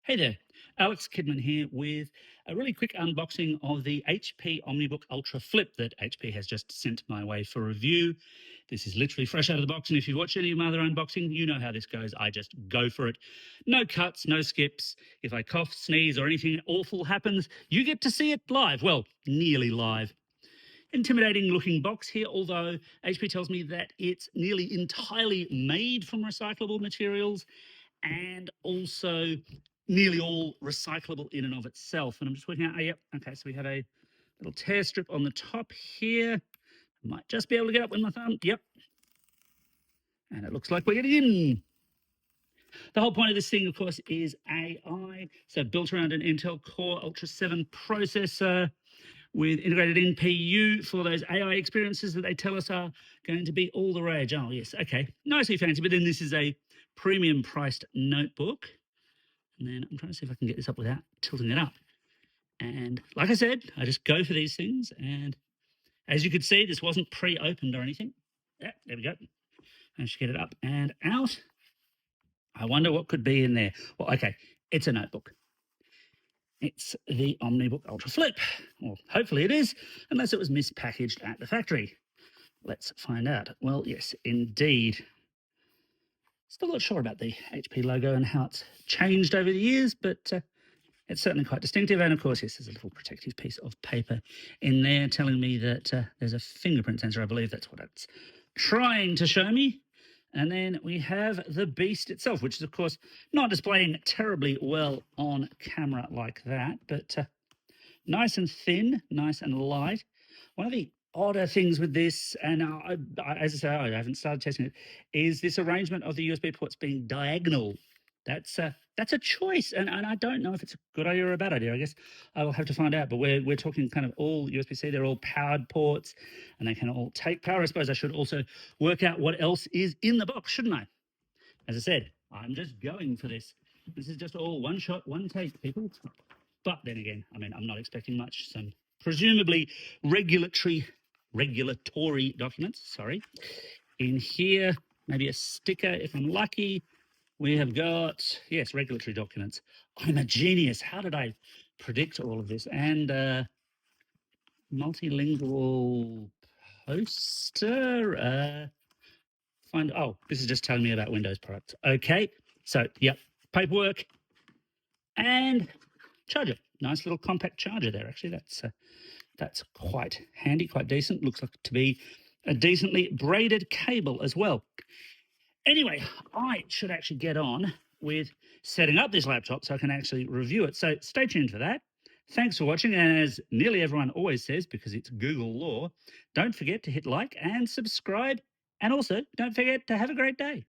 Hey there, Alex Kidman here with a really quick unboxing of the HP OmniBook Ultra Flip that HP has just sent my way for review. This is literally fresh out of the box, and if you've watched any of my other unboxing, you know how this goes. I just go for it. No cuts, no skips. If I cough, sneeze, or anything awful happens, you get to see it live. Well, nearly live. Intimidating looking box here, although HP tells me that it's nearly entirely made from recyclable materials and also nearly all recyclable in and of itself. And I'm just working out, yep, okay, so we have a little tear strip on the top here. Might just be able to get up with my thumb, yep. And it looks like we're getting in. The whole point of this thing, of course, is AI. So built around an Intel Core Ultra 7 processor with integrated NPU for those AI experiences that they tell us are going to be all the rage. Oh, yes, okay, nicely fancy, but then this is a premium priced notebook. And then I'm trying to see if I can get this up without tilting it up. And like I said, I just go for these things. And as you could see, this wasn't pre-opened or anything. Yeah, there we go. Managed to get it up and out. I wonder what could be in there. Well, okay, it's a notebook. It's the OmniBook Ultra Flip. Well, hopefully it is, unless it was mispackaged at the factory. Let's find out. Well, yes, indeed. Still not sure about the HP logo and how it's changed over the years, but it's certainly quite distinctive. And of course, yes, there's a little protective piece of paper in there telling me that there's a fingerprint sensor. I believe that's what it's trying to show me. And then we have the beast itself, which is, of course, not displaying terribly well on camera like that, but nice and thin, nice and light. One of the odder things with this, and as I say, I haven't started testing it, is this arrangement of the USB ports being diagonal. That's a choice, and I don't know if it's a good idea or a bad idea. I guess I will have to find out. But we're talking kind of all USB-C. They're all powered ports, and they can all take power. I suppose I should also work out what else is in the box, shouldn't I? As I said, I'm just going for this. This is just all one shot, one take, people. But then again, I mean, I'm not expecting much. Some presumably regulatory documents, sorry. In here, maybe a sticker if I'm lucky. We have got, yes, regulatory documents. I'm a genius. How did I predict all of this? And multilingual poster. Oh, this is just telling me about Windows products. Okay, so, yep, paperwork and charger. Nice little compact charger there, actually. That's quite handy, quite decent. Looks like to be a decently braided cable as well. Anyway, I should actually get on with setting up this laptop so I can actually review it. So stay tuned for that. Thanks for watching. And as nearly everyone always says, because it's Google law, don't forget to hit like and subscribe. And also, don't forget to have a great day.